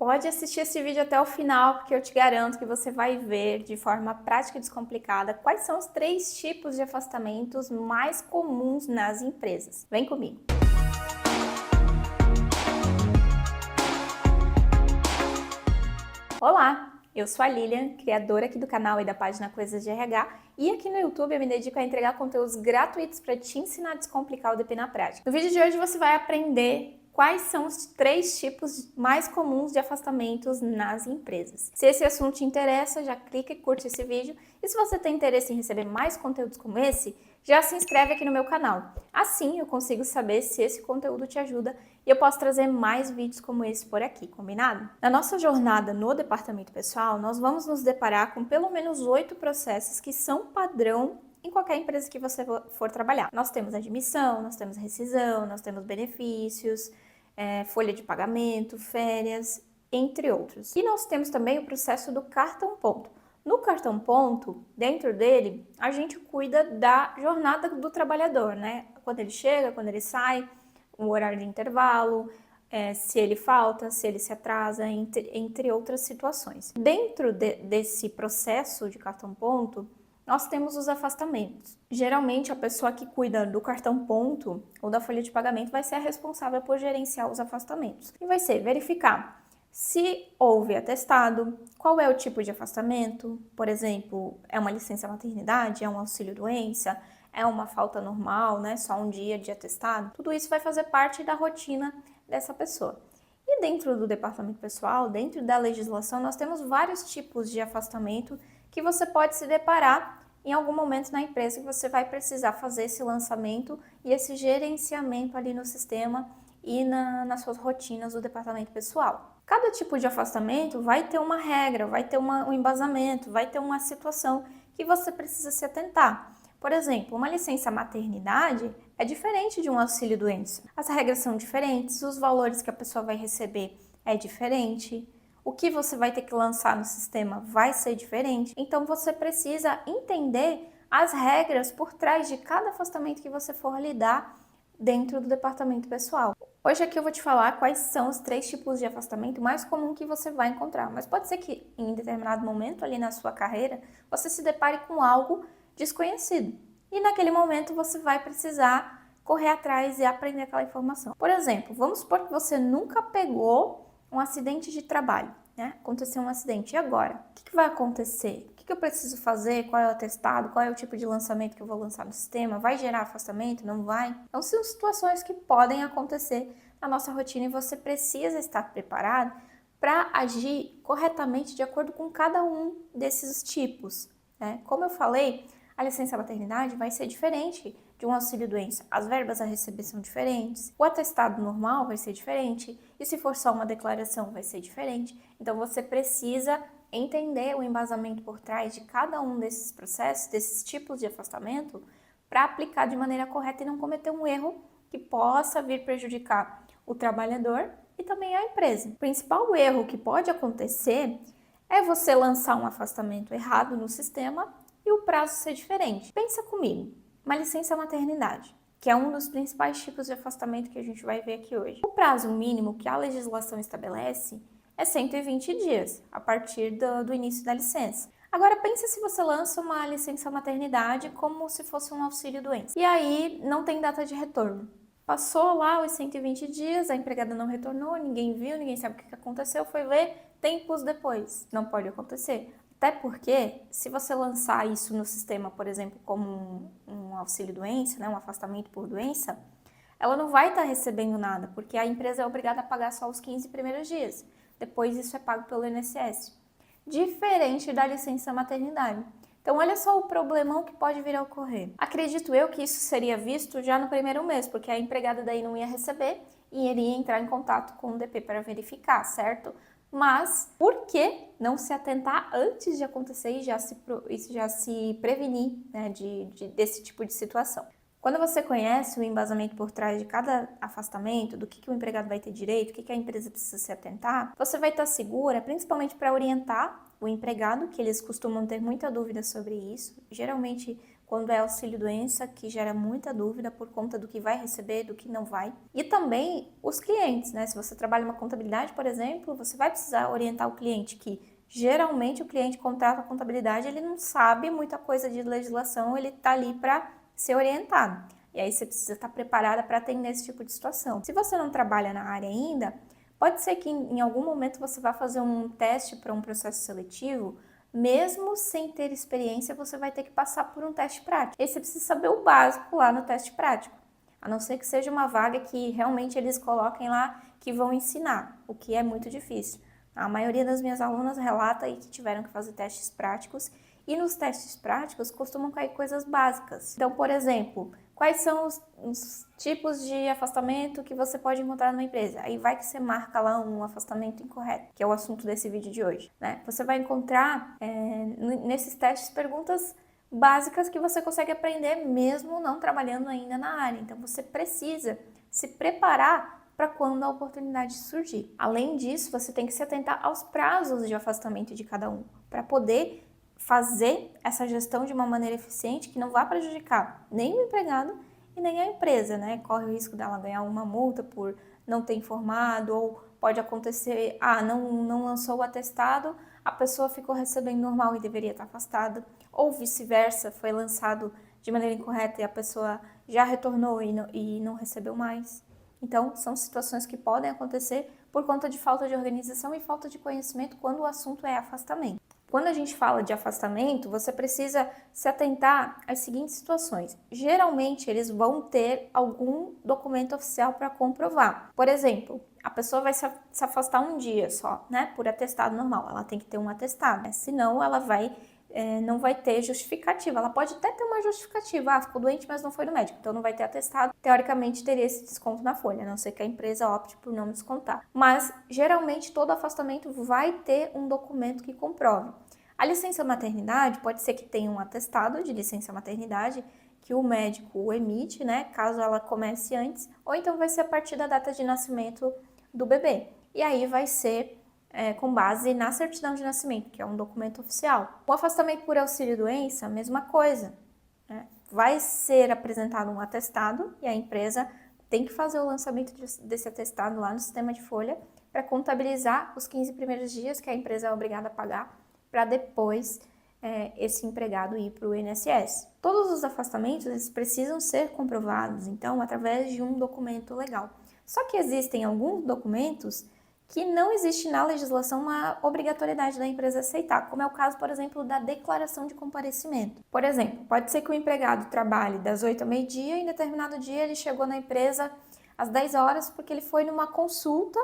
Pode assistir esse vídeo até o final, porque eu te garanto que você vai ver de forma prática e descomplicada quais são os 3 tipos de afastamentos mais comuns nas empresas. Vem comigo! Olá, eu sou a Lilian, criadora aqui do canal e da página Coisas de RH, e aqui no YouTube eu me dedico a entregar conteúdos gratuitos para te ensinar a descomplicar o DP na prática. No vídeo de hoje você vai aprender quais são os 3 tipos mais comuns de afastamentos nas empresas. Se esse assunto te interessa, já clica e curte esse vídeo. E se você tem interesse em receber mais conteúdos como esse, já se inscreve aqui no meu canal. Assim eu consigo saber se esse conteúdo te ajuda e eu posso trazer mais vídeos como esse por aqui, combinado? Na nossa jornada no departamento pessoal, nós vamos nos deparar com pelo menos 8 processos que são padrão em qualquer empresa que você for trabalhar. Nós temos admissão, nós temos rescisão, nós temos benefícios, folha de pagamento, férias, entre outros. E nós temos também o processo do cartão ponto. No cartão ponto, dentro dele, a gente cuida da jornada do trabalhador, né? Quando ele chega, quando ele sai, o horário de intervalo, se ele falta, se ele se atrasa, entre outras situações. Dentro desse processo de cartão ponto, nós temos os afastamentos. Geralmente, a pessoa que cuida do cartão ponto ou da folha de pagamento vai ser a responsável por gerenciar os afastamentos. E vai ser verificar se houve atestado, qual é o tipo de afastamento, por exemplo, é uma licença maternidade, é um auxílio-doença, é uma falta normal, né? Só um dia de atestado. Tudo isso vai fazer parte da rotina dessa pessoa. E dentro do departamento pessoal, dentro da legislação, nós temos vários tipos de afastamento que você pode se deparar em algum momento na empresa que você vai precisar fazer esse lançamento e esse gerenciamento ali no sistema e nas suas rotinas do departamento pessoal. Cada tipo de afastamento vai ter uma regra, vai ter um embasamento, vai ter uma situação que você precisa se atentar. Por exemplo, uma licença maternidade é diferente de um auxílio-doença. As regras são diferentes, os valores que a pessoa vai receber é diferente. O que você vai ter que lançar no sistema vai ser diferente. Então, você precisa entender as regras por trás de cada afastamento que você for lidar dentro do departamento pessoal. Hoje aqui eu vou te falar quais são os 3 tipos de afastamento mais comum que você vai encontrar. Mas pode ser que em determinado momento ali na sua carreira, você se depare com algo desconhecido. E naquele momento você vai precisar correr atrás e aprender aquela informação. Por exemplo, vamos supor que você nunca pegou um acidente de trabalho, né? Aconteceu um acidente, e agora? O que vai acontecer? O que eu preciso fazer? Qual é o atestado? Qual é o tipo de lançamento que eu vou lançar no sistema? Vai gerar afastamento? Não vai? Então, são situações que podem acontecer na nossa rotina e você precisa estar preparado para agir corretamente de acordo com cada um desses tipos, né? Como eu falei, a licença maternidade vai ser diferente de um auxílio-doença. As verbas a receber são diferentes, o atestado normal vai ser diferente, e se for só uma declaração vai ser diferente. Então você precisa entender o embasamento por trás de cada um desses processos, desses tipos de afastamento, para aplicar de maneira correta e não cometer um erro que possa vir prejudicar o trabalhador e também a empresa. O principal erro que pode acontecer é você lançar um afastamento errado no sistema e o prazo ser diferente. Pensa comigo, uma licença maternidade, que é um dos principais tipos de afastamento que a gente vai ver aqui hoje. O prazo mínimo que a legislação estabelece é 120 dias, a partir do início da licença. Agora pensa se você lança uma licença maternidade como se fosse um auxílio-doença. E aí não tem data de retorno. Passou lá os 120 dias, a empregada não retornou, ninguém viu, ninguém sabe o que aconteceu, foi ver tempos depois. Não pode acontecer. Até porque, se você lançar isso no sistema, por exemplo, como um auxílio-doença, né, um afastamento por doença, ela não vai estar recebendo nada, porque a empresa é obrigada a pagar só os 15 primeiros dias. Depois isso é pago pelo INSS. Diferente da licença maternidade. Então, olha só o problemão que pode vir a ocorrer. Acredito eu que isso seria visto já no primeiro mês, porque a empregada daí não ia receber e iria entrar em contato com o DP para verificar, certo? Mas por que não se atentar antes de acontecer e já se prevenir, né, desse tipo de situação? Quando você conhece o embasamento por trás de cada afastamento, do que o empregado vai ter direito, o que a empresa precisa se atentar, você vai estar segura, principalmente para orientar o empregado, que eles costumam ter muita dúvida sobre isso. Geralmente quando é auxílio-doença, que gera muita dúvida por conta do que vai receber, do que não vai. E também os clientes, né? Se você trabalha uma contabilidade, por exemplo, você vai precisar orientar o cliente que geralmente o cliente contrata a contabilidade, ele não sabe muita coisa de legislação, ele está ali para ser orientado. E aí você precisa estar preparada para atender esse tipo de situação. Se você não trabalha na área ainda, pode ser que em algum momento você vá fazer um teste para um processo seletivo. Mesmo sem ter experiência, você vai ter que passar por um teste prático. E você precisa saber o básico lá no teste prático. A não ser que seja uma vaga que realmente eles coloquem lá que vão ensinar, o que é muito difícil. A maioria das minhas alunas relata aí que tiveram que fazer testes práticos e nos testes práticos costumam cair coisas básicas. Então, por exemplo, quais são os tipos de afastamento que você pode encontrar numa empresa? Aí vai que você marca lá um afastamento incorreto, que é o assunto desse vídeo de hoje, né? Você vai encontrar nesses testes perguntas básicas que você consegue aprender mesmo não trabalhando ainda na área. Então, você precisa se preparar para quando a oportunidade surgir. Além disso, você tem que se atentar aos prazos de afastamento de cada um, para poder fazer essa gestão de uma maneira eficiente que não vá prejudicar nem o empregado e nem a empresa, né? Corre o risco dela ganhar uma multa por não ter informado, ou pode acontecer, não lançou o atestado, a pessoa ficou recebendo normal e deveria estar afastada, ou vice-versa, foi lançado de maneira incorreta e a pessoa já retornou e não recebeu mais. Então, são situações que podem acontecer por conta de falta de organização e falta de conhecimento quando o assunto é afastamento. Quando a gente fala de afastamento, você precisa se atentar às seguintes situações. Geralmente, eles vão ter algum documento oficial para comprovar. Por exemplo, a pessoa vai se afastar um dia só, né? Por atestado normal. Ela tem que ter um atestado, né? Senão ela não vai ter justificativa. Ela pode até ter uma justificativa. Ficou doente, mas não foi no médico, então não vai ter atestado. Teoricamente, teria esse desconto na folha, a não ser que a empresa opte por não descontar. Mas, geralmente, todo afastamento vai ter um documento que comprove. A licença maternidade pode ser que tenha um atestado de licença maternidade que o médico emite, né, caso ela comece antes, ou então vai ser a partir da data de nascimento do bebê. E aí vai ser com base na certidão de nascimento, que é um documento oficial. O afastamento por auxílio-doença, mesma coisa, né? Vai ser apresentado um atestado e a empresa tem que fazer o lançamento desse atestado lá no sistema de folha para contabilizar os 15 primeiros dias que a empresa é obrigada a pagar para depois esse empregado ir para o INSS. Todos os afastamentos eles precisam ser comprovados, então, através de um documento legal. Só que existem alguns documentos que não existe na legislação uma obrigatoriedade da empresa aceitar, como é o caso, por exemplo, da declaração de comparecimento. Por exemplo, pode ser que o empregado trabalhe das 8 ao meio-dia e em determinado dia ele chegou na empresa às 10 horas porque ele foi numa consulta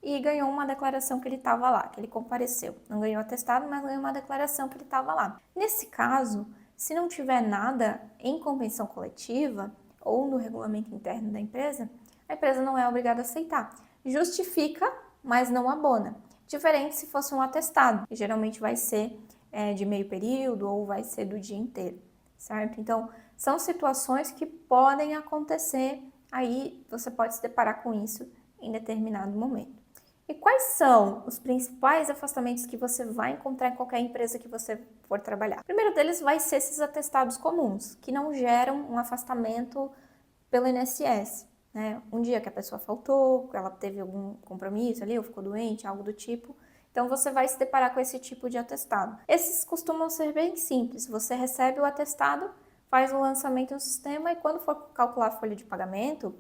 e ganhou uma declaração que ele estava lá, que ele compareceu. Não ganhou atestado, mas ganhou uma declaração que ele estava lá. Nesse caso, se não tiver nada em convenção coletiva ou no regulamento interno da empresa, a empresa não é obrigada a aceitar. Justifica, mas não abona. Diferente se fosse um atestado, que geralmente vai ser de meio período ou vai ser do dia inteiro, certo? Então, são situações que podem acontecer, aí você pode se deparar com isso em determinado momento. E quais são os principais afastamentos que você vai encontrar em qualquer empresa que você for trabalhar? O primeiro deles vai ser esses atestados comuns, que não geram um afastamento pelo INSS. Né? Um dia que a pessoa faltou, ela teve algum compromisso ali, ou ficou doente, algo do tipo. Então, você vai se deparar com esse tipo de atestado. Esses costumam ser bem simples. Você recebe o atestado, faz o lançamento no sistema e quando for calcular a folha de pagamento,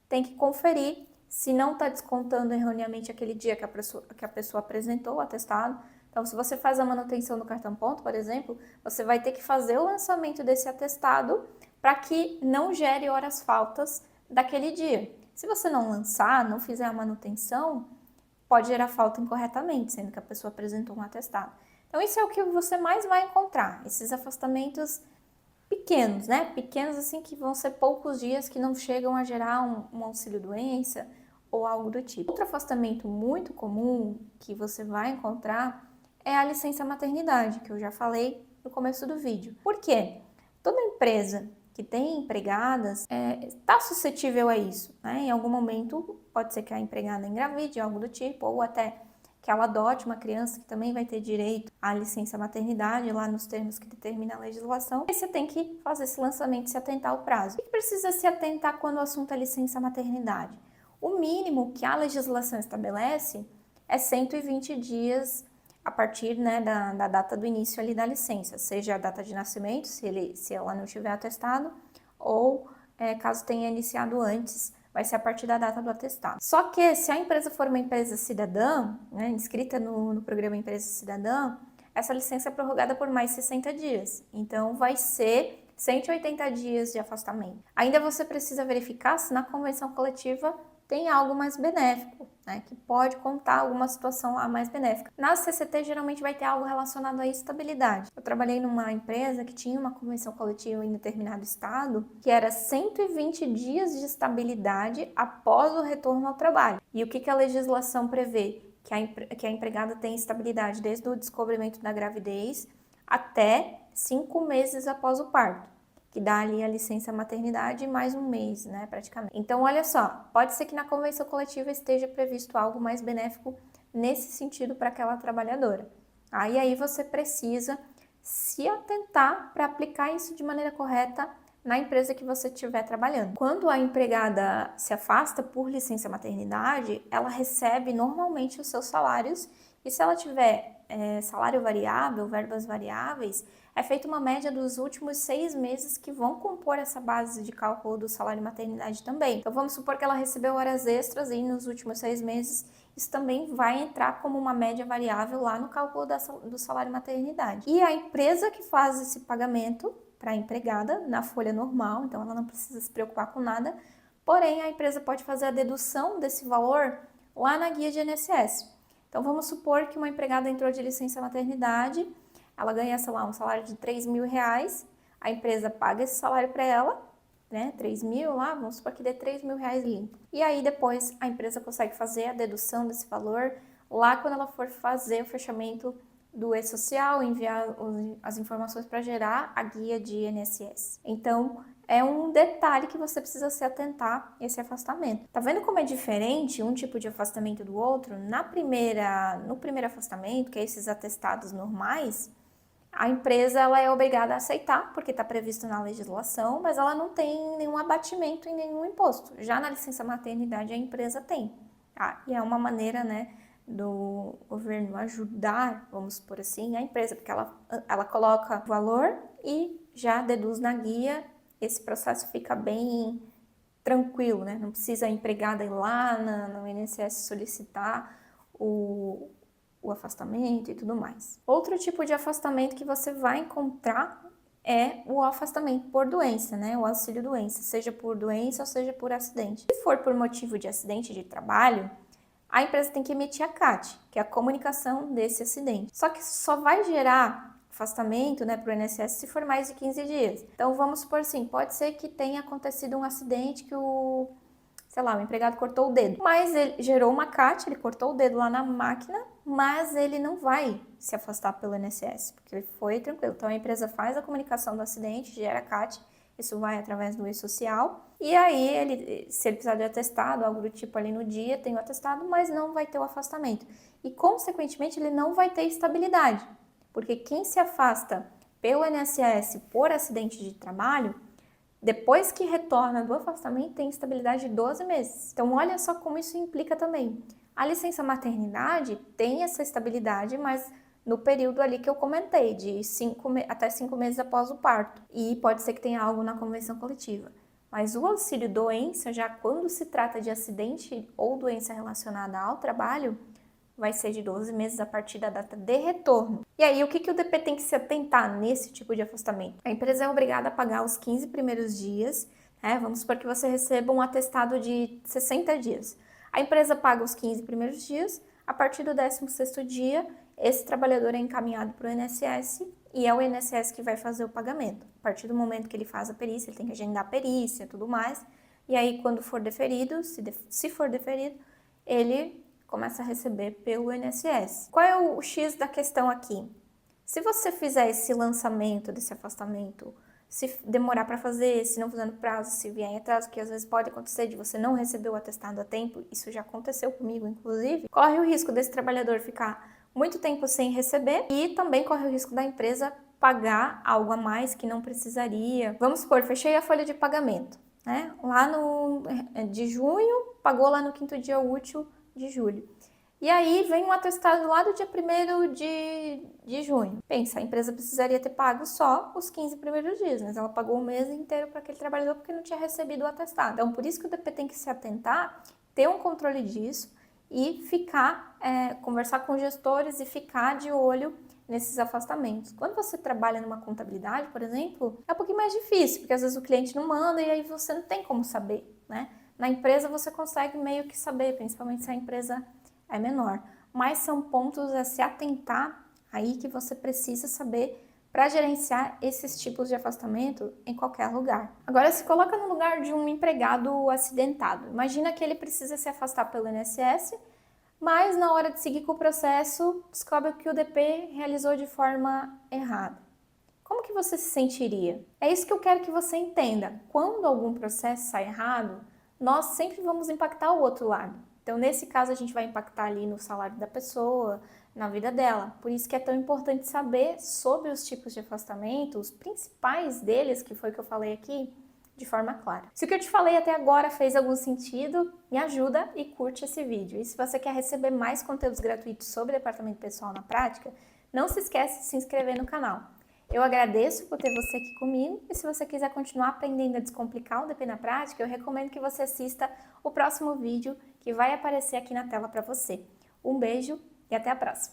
tem que conferir se não está descontando erroneamente aquele dia que a pessoa apresentou o atestado. Então, se você faz a manutenção do cartão ponto, por exemplo, você vai ter que fazer o lançamento desse atestado para que não gere horas faltas daquele dia. Se você não lançar, não fizer a manutenção, pode gerar falta incorretamente, sendo que a pessoa apresentou um atestado. Então, isso é o que você mais vai encontrar, esses afastamentos pequenos, né? Pequenos assim que vão ser poucos dias, que não chegam a gerar um auxílio-doença ou algo do tipo. Outro afastamento muito comum que você vai encontrar é a licença maternidade, que eu já falei no começo do vídeo. Por quê? Toda empresa que tem empregadas está suscetível a isso, né? Em algum momento pode ser que a empregada engravide, algo do tipo, ou até que ela adote uma criança que também vai ter direito à licença maternidade, lá nos termos que determina a legislação. E você tem que fazer esse lançamento e se atentar ao prazo. O que precisa se atentar quando o assunto é licença maternidade? O mínimo que a legislação estabelece é 120 dias a partir, né, da data do início ali da licença, seja a data de nascimento, se ela não tiver atestado, ou caso tenha iniciado antes, vai ser a partir da data do atestado. Só que se a empresa for uma empresa cidadã, né, inscrita no programa Empresa Cidadã, essa licença é prorrogada por mais 60 dias. Então vai ser 180 dias de afastamento. Ainda você precisa verificar se na convenção coletiva tem algo mais benéfico, né, que pode contar alguma situação lá mais benéfica. Na CCT, geralmente vai ter algo relacionado à estabilidade. Eu trabalhei numa empresa que tinha uma convenção coletiva em determinado estado, que era 120 dias de estabilidade após o retorno ao trabalho. E o que a legislação prevê? Que a empregada tem estabilidade desde o descobrimento da gravidez até 5 meses após o parto, que dá ali a licença maternidade e mais um mês, né, praticamente. Então, olha só, pode ser que na convenção coletiva esteja previsto algo mais benéfico nesse sentido para aquela trabalhadora. E aí você precisa se atentar para aplicar isso de maneira correta na empresa que você estiver trabalhando. Quando a empregada se afasta por licença maternidade, ela recebe normalmente os seus salários e se ela tiver salário variável, verbas variáveis, é feita uma média dos últimos 6 meses que vão compor essa base de cálculo do salário maternidade também. Então vamos supor que ela recebeu horas extras e nos últimos 6 meses isso também vai entrar como uma média variável lá no cálculo do salário maternidade. E a empresa que faz esse pagamento para a empregada na folha normal, então ela não precisa se preocupar com nada, porém a empresa pode fazer a dedução desse valor lá na guia de INSS. Então vamos supor que uma empregada entrou de licença maternidade, ela ganha, sei lá, um salário de R$3.000, a empresa paga esse salário para ela, né, 3.000 lá, vamos supor que dê R$3.000 limpo. E aí depois a empresa consegue fazer a dedução desse valor lá quando ela for fazer o fechamento do e-social, enviar as informações para gerar a guia de INSS. Então, é um detalhe que você precisa se atentar esse afastamento. Tá vendo como é diferente um tipo de afastamento do outro? No primeiro afastamento, que é esses atestados normais, a empresa ela é obrigada a aceitar, porque está previsto na legislação, mas ela não tem nenhum abatimento em nenhum imposto. Já na licença maternidade, a empresa tem. E é uma maneira, né, do governo ajudar, vamos por assim, a empresa, porque ela coloca o valor e já deduz na guia. Esse processo fica bem tranquilo, né? Não precisa a empregada ir lá no INSS solicitar o afastamento e tudo mais. Outro tipo de afastamento que você vai encontrar é o afastamento por doença, né? O auxílio doença, seja por doença ou seja por acidente. Se for por motivo de acidente de trabalho, a empresa tem que emitir a CAT, que é a comunicação desse acidente. Só que só vai gerar afastamento, né, para o INSS se for mais de 15 dias. Então vamos supor assim, pode ser que tenha acontecido um acidente que o empregado cortou o dedo, mas ele gerou uma CAT, ele cortou o dedo lá na máquina, mas ele não vai se afastar pelo INSS, porque ele foi tranquilo. Então a empresa faz a comunicação do acidente, gera a CAT, isso vai através do e-social, e aí se ele precisar de atestado, algo do tipo ali no dia, tem o atestado, mas não vai ter o afastamento. E consequentemente ele não vai ter estabilidade, porque quem se afasta pelo INSS por acidente de trabalho, depois que retorna do afastamento, tem estabilidade de 12 meses. Então, olha só como isso implica também. A licença maternidade tem essa estabilidade, mas no período ali que eu comentei, de até 5 meses após o parto. E pode ser que tenha algo na convenção coletiva. Mas o auxílio doença, já quando se trata de acidente ou doença relacionada ao trabalho, vai ser de 12 meses a partir da data de retorno. E aí, o que o DP tem que se atentar nesse tipo de afastamento? A empresa é obrigada a pagar os 15 primeiros dias, né? Vamos supor que você receba um atestado de 60 dias. A empresa paga os 15 primeiros dias, a partir do 16º dia, esse trabalhador é encaminhado para o INSS e é o INSS que vai fazer o pagamento. A partir do momento que ele faz a perícia, ele tem que agendar a perícia e tudo mais, e aí quando for deferido, se for deferido, ele começa a receber pelo INSS. Qual é o X da questão aqui? Se você fizer esse lançamento desse afastamento se demorar para fazer, se não fizer no prazo, se vier em atraso, que às vezes pode acontecer de você não receber o atestado a tempo, isso já aconteceu comigo, inclusive, corre o risco desse trabalhador ficar muito tempo sem receber e também corre o risco da empresa pagar algo a mais que não precisaria. Vamos supor, fechei a folha de pagamento, né? Lá de junho, pagou lá no 5º dia útil de julho. E aí vem um atestado lá do dia 1º de junho. Pensa, a empresa precisaria ter pago só os 15 primeiros dias, mas ela pagou o mês inteiro para aquele trabalhador porque não tinha recebido o atestado. Então, por isso que o DP tem que se atentar, ter um controle disso e conversar com gestores e ficar de olho nesses afastamentos. Quando você trabalha numa contabilidade, por exemplo, é um pouquinho mais difícil, porque às vezes o cliente não manda e aí você não tem como saber, né? Na empresa você consegue meio que saber, principalmente se a empresa é menor. Mas são pontos a se atentar aí que você precisa saber para gerenciar esses tipos de afastamento em qualquer lugar. Agora, se coloca no lugar de um empregado acidentado. Imagina que ele precisa se afastar pelo INSS, mas na hora de seguir com o processo, descobre que o DP realizou de forma errada. Como que você se sentiria? É isso que eu quero que você entenda. Quando algum processo sai errado, nós sempre vamos impactar o outro lado. Então, nesse caso, a gente vai impactar ali no salário da pessoa, na vida dela. Por isso que é tão importante saber sobre os tipos de afastamento, os principais deles, que foi o que eu falei aqui, de forma clara. Se o que eu te falei até agora fez algum sentido, me ajuda e curte esse vídeo. E se você quer receber mais conteúdos gratuitos sobre departamento pessoal na prática, não se esquece de se inscrever no canal. Eu agradeço por ter você aqui comigo e se você quiser continuar aprendendo a descomplicar o DP na prática, eu recomendo que você assista o próximo vídeo que vai aparecer aqui na tela para você. Um beijo e até a próxima!